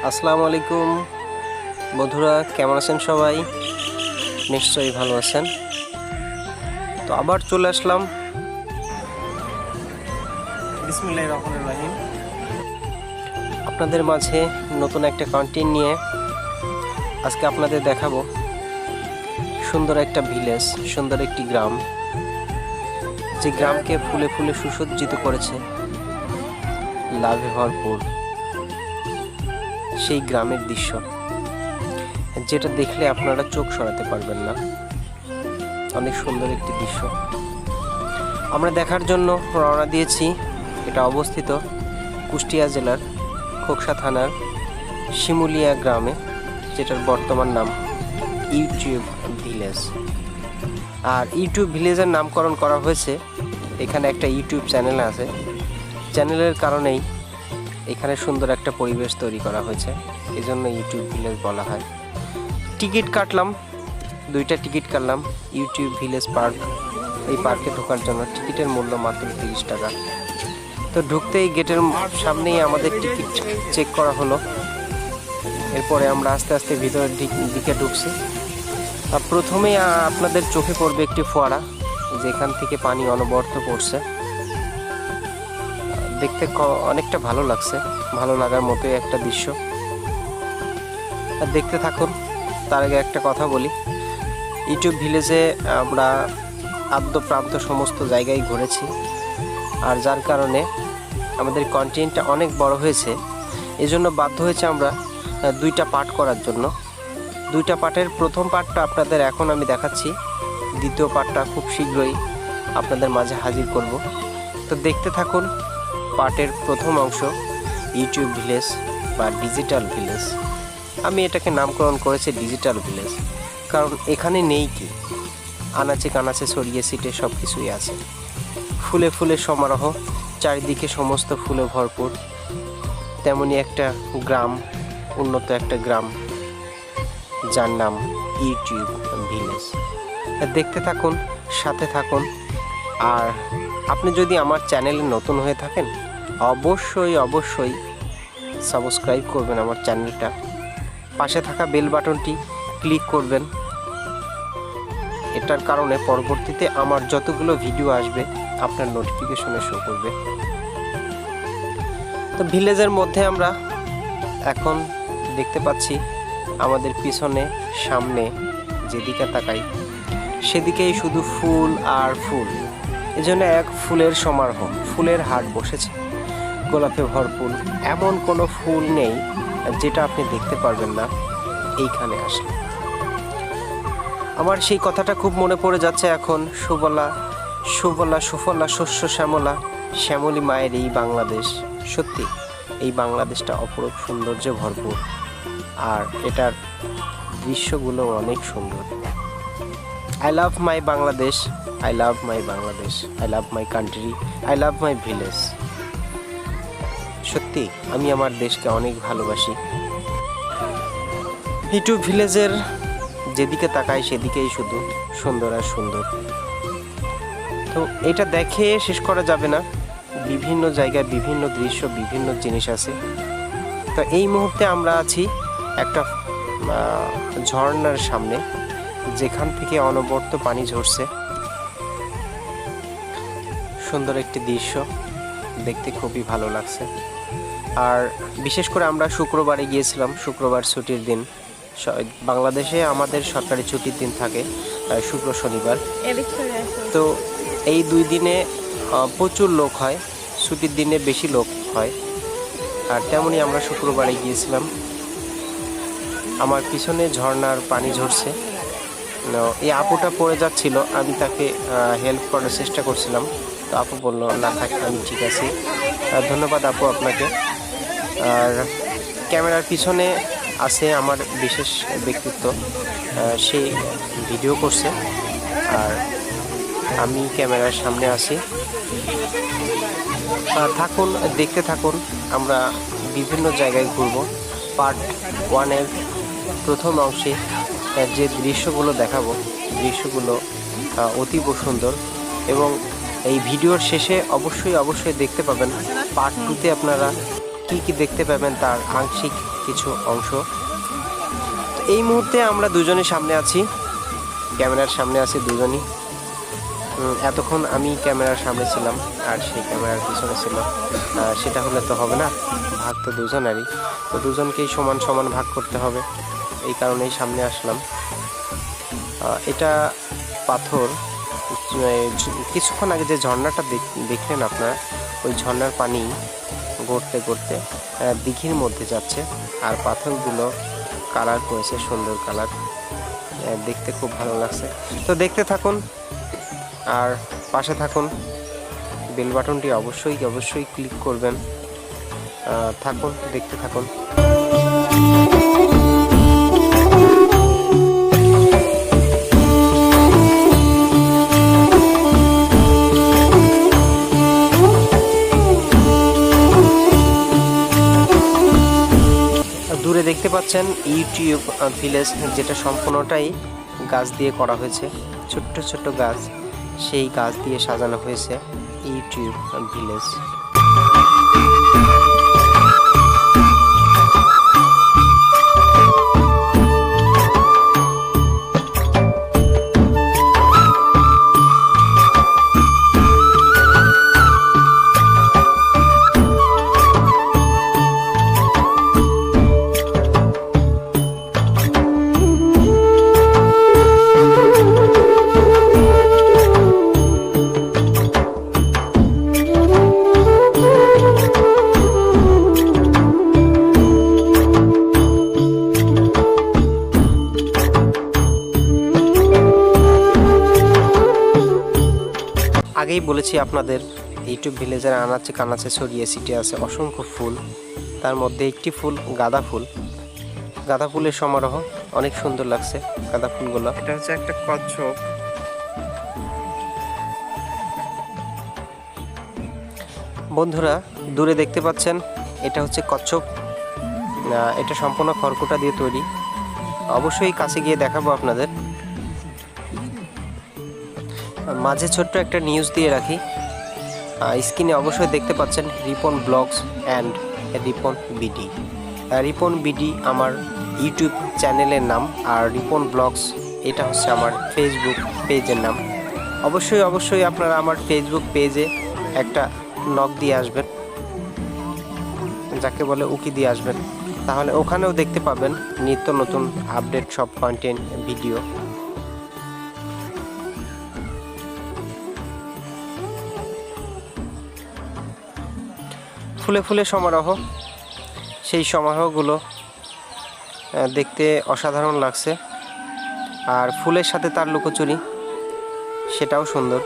আসসালামু আলাইকুম বন্ধুরা, কেমন আছেন সবাই? নিশ্চয়ই ভালো আছেন। তো আবার চলে আসলাম বিসমিল্লাহির রহমানির রহিম আপনাদের মাঝে নতুন একটা কন্টেন্ট নিয়ে। আজকে আপনাদের দেখাবো সুন্দর একটা ভিলেজ, সুন্দর একটি গ্রাম, যে গ্রামকে ফুলে ফুলে সুসজ্জিত করেছে, লাভে ভরপুর সেই গ্রামের দৃশ্য, যেটা দেখলে আপনারা চোখ সরাতে পারবেন না। অনেক সুন্দর একটি দৃশ্য আমরা দেখার জন্য রওনা দিয়েছি। এটা অবস্থিত কুষ্টিয়া জেলার খোকসা থানার শিমুলিয়া গ্রামে, যেটার বর্তমান নাম ইউটিউব ভিলেজ। আর ইউটিউব ভিলেজের নামকরণ করা হয়েছে, এখানে একটা ইউটিউব চ্যানেল আছে, চ্যানেলের কারণেই এখানে সুন্দর একটা পরিবেশ তৈরি করা হয়েছে, এজন্য ইউটিউব ভিলেজ বলা হয়। টিকিট কাটলাম, 2টা টিকিট কাটলাম ইউটিউব ভিলেজ পার্ক। এই পার্কে ঢোকার জন্য টিকিটের মূল্য মাত্র 30 টাকা। তো ঢুকতেই গেটের সামনেই আমাদের টিকিট চেক করা হলো। এরপরে আমরা আস্তে আস্তে ভিতরের দিকে ঢুকছি। আর প্রথমেই আপনাদের চোখে পড়বে একটি ফোয়ারা, যেখান থেকে পানি অনবরত পড়ছে। দেখতে অনেকটা ভালো লাগছে, ভালো লাগার মতোই একটা দৃশ্য। আর দেখতে থাকুন। তার আগে একটা কথা বলি, ইউটিউব ভিলেজে আমরা আদ্য প্রান্ত সমস্ত জায়গায় ঘুরেছি, আর যার কারণে আমাদের কন্টেন্টটা অনেক বড় হয়েছে। এজন্য বাধ্য হয়েছে আমরা 2টা পার্ট করার জন্য। 2টা পার্টের প্রথম পার্টটা আপনাদের এখন আমি দেখাচ্ছি, দ্বিতীয় পার্টটা খুব শীঘ্রই আপনাদের মাঝে হাজির করব। তো দেখতে থাকুন পার্টের প্রথম অংশ, ইউটিউব ভিলেজ বা ডিজিটাল ভিলেজ। আমি এটাকে নামকরণ করেছি ডিজিটাল ভিলেজ, কারণ এখানে নেই কি, আনাচে কানাচে ছড়িয়ে ছিটে সব কিছুই আছে। ফুলে ফুলে সমারোহ, চারিদিকে সমস্ত ফুলে ভরপুর। তেমনই একটা গ্রাম, উন্নত একটা গ্রাম, যার নাম ইউটিউব ভিলেজ। দেখতে থাকুন, সাথে থাকুন। আর আপনি যদি আমার চ্যানেলে নতুন হয়ে থাকেন, অবশ্যই অবশ্যই সাবস্ক্রাইব করবেন আমার চ্যানেলটা, পাশে থাকা বেল বাটনটি ক্লিক করবেন। এটার কারণে পরবর্তীতে আমার যতগুলো ভিডিও আসবে আপনার নোটিফিকেশনে শো করবে। তো ভিলেজের মধ্যে আমরা এখন দেখতে পাচ্ছি আমাদের পিছনে সামনে যেদিকে তাকাই সেদিকেই শুধু ফুল আর ফুল। এজন্য এক ফুলের সমারোহ, ফুলের হাট বসেছে, গোলাপে ভরপুর। এমন কোনো ফুল নেই যেটা আপনি দেখতে পারবেন না এইখানে আসলে। আমার সেই কথাটা খুব মনে পড়ে যাচ্ছে এখন, সুবলা সুফলা শস্য শ্যামলা, শ্যামলী মায়ের এই বাংলাদেশ। সত্যি এই বাংলাদেশটা অপরূপ সৌন্দর্যে ভরপুর, আর এটার দৃশ্যগুলো অনেক সুন্দর। I love my Bangladesh, I love my Bangladesh, I love my country, I love my village. সত্যি আমি আমার দেশকে অনেক ভালোবাসি। ইউটিউব ভিলেজের যেদিকে তাকাই সেদিকেই শুধু সুন্দর আর সুন্দর। তো এটা দেখে শেষ করা যাবে না, বিভিন্ন জায়গায় বিভিন্ন দৃশ্য, বিভিন্ন জিনিস আছে। তো এই মুহূর্তে আমরা আছি একটা ঝর্ণার সামনে, যেখান থেকে অনবরত পানি ঝরছে। সুন্দর একটি দৃশ্য, দেখতে খুবই ভালো লাগছে। আর বিশেষ করে আমরা শুক্রবারে গিয়েছিলাম, শুক্রবার ছুটির দিন। বাংলাদেশে আমাদের সরকারি ছুটির দিন থাকে শুক্র শনিবার। তো এই 2 দিনে প্রচুর লোক হয়, ছুটির দিনে বেশি লোক হয়। আর তেমনই আমরা শুক্রবারে গিয়েছিলাম। আমার পিছনে ঝর্ণার পানি ঝরছে, এই আপুটা পড়ে যাচ্ছিল, আমি তাকে হেল্প করার চেষ্টা করছিলাম। তো আপু বললো না থাক, আমি ঠিক আছি। ধন্যবাদ আপু আপনাকে। আর ক্যামেরার পিছনে আছে আমার বিশেষ ব্যক্তিত্ব, সে ভিডিও করছে আর আমি ক্যামেরার সামনে আছি। থাকুন, দেখতে থাকুন। আমরা বিভিন্ন জায়গায় ঘুরব। পার্ট 1-এর প্রথম অংশে যে দৃশ্যগুলো দেখাবো, দৃশ্যগুলো অতীব সুন্দর। এবং এই ভিডিওর শেষে অবশ্যই অবশ্যই দেখতে পাবেন পার্ট 2-তে আপনারা কি কি দেখতে পাবেন তার আংশিক কিছু অংশ। তো এই মুহূর্তে আমরা দুজনের সামনে আছি, ক্যামেরার সামনে আছি দুজনই। এতক্ষণ আমি ক্যামেরার সামনে ছিলাম আর সেই ক্যামেরার পিছনে ছিল, সেটা হলে তো হবে না, ভাগ তো দুজনেরই, তো দুজনকেই সমান সমান ভাগ করতে হবে, এই কারণেই সামনে আসলাম। এটা পাথর। কিছুক্ষণ আগে যে ঝর্ণাটা দেখলেন আপনারা, ওই ঝর্ণার পানি গড়তে গড়তে দিঘির মধ্যে যাচ্ছে, আর পাথরগুলো কালার করেছে, সুন্দর কালার, দেখতে খুব ভালো লাগছে। তো দেখতে থাকুন আর পাশে থাকুন, বেল বাটনটি অবশ্যই ক্লিক করবেন। থাকুন, দেখতে থাকুন। দূরে দেখতে পাচ্ছেন ইউটিউব ভিলেজ, যেটা সম্পূর্ণটাই গাছ দিয়ে করা হয়েছে, ছোট্ট ছোট্ট গাছ, সেই গাছ দিয়ে সাজানো হয়েছে ইউটিউব ভিলেজ। আগেই বলেছি আপনাদের, ইউটিউব ভিলেজের আনাচে কানাচে ছড়িয়ে ছিটে আছে অসংখ্য ফুল, তার মধ্যে একটি ফুল গাঁদা ফুল। গাঁদা ফুলের সমারোহ, অনেক সুন্দর লাগছে গাঁদা ফুলগুলো। এটা হচ্ছে একটা কচ্ছপ। বন্ধুরা দূরে দেখতে পাচ্ছেন, এটা হচ্ছে কচ্ছপ। এটা সম্পূর্ণ খড়কুটা দিয়ে তৈরি, অবশ্যই কাছে গিয়ে দেখাবো আপনাদের। মাঝে ছোট্ট একটা নিউজ দিয়ে রাখি, স্ক্রিনে অবশ্যই দেখতে পাচ্ছেন Ripon blogs and Ripon BD. Ripon BD আমার ইউটিউব চ্যানেলের নাম, আর রিপন ব্লগস এটা হচ্ছে আমার ফেসবুক পেজের নাম। অবশ্যই আপনারা আমার ফেসবুক পেজে একটা নক দিয়ে আসবেন, যাকে বলে উকি দিয়ে আসবেন, তাহলে ওখানেও দেখতে পাবেন নিত্য নতুন আপডেট সব কন্টেন্ট ভিডিও। ফুলে ফুলে সমারোহ, সেই সমারোহগুলো দেখতে অসাধারণ লাগছে, আর ফুলের সাথে তার লুকোচুরি, সেটাও সুন্দর।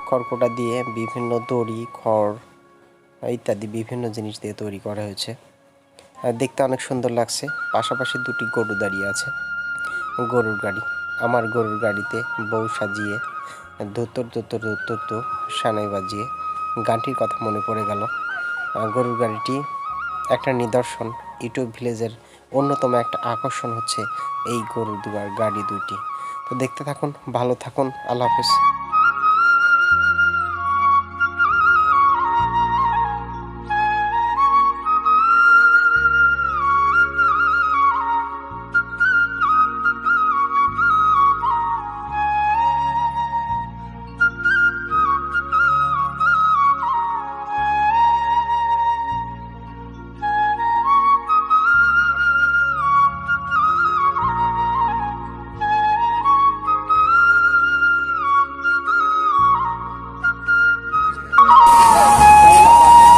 খড়কুটা দিয়ে বিভিন্ন দড়ি খড় ইত্যাদি বিভিন্ন জিনিস দিয়ে তৈরি করা হয়েছে। দেখতে অনেক সুন্দর লাগছে। পাশাপাশি দুটি গরু দাঁড়িয়ে আছে, গরুর গাড়ি। আমার গরুর গাড়িতে বউ সাজিয়ে ধুত্তর ধুত্তর ধুত্তর তো সানাই বাজিয়ে গানটির কথা মনে পড়ে গেল। গরুর গাড়িটি একটা নিদর্শন। ইউটিউব ভিলেজের অন্যতম একটা আকর্ষণ হচ্ছে এই গরুর গাড়ি দুইটি। তো দেখতে থাকুন, ভালো থাকুন, আল্লাহ হাফেজ।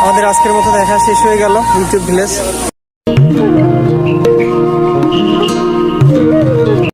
আমাদের আজকের মতো দেখা শেষ হয়ে গেল ইউটিউব ভিলেজ।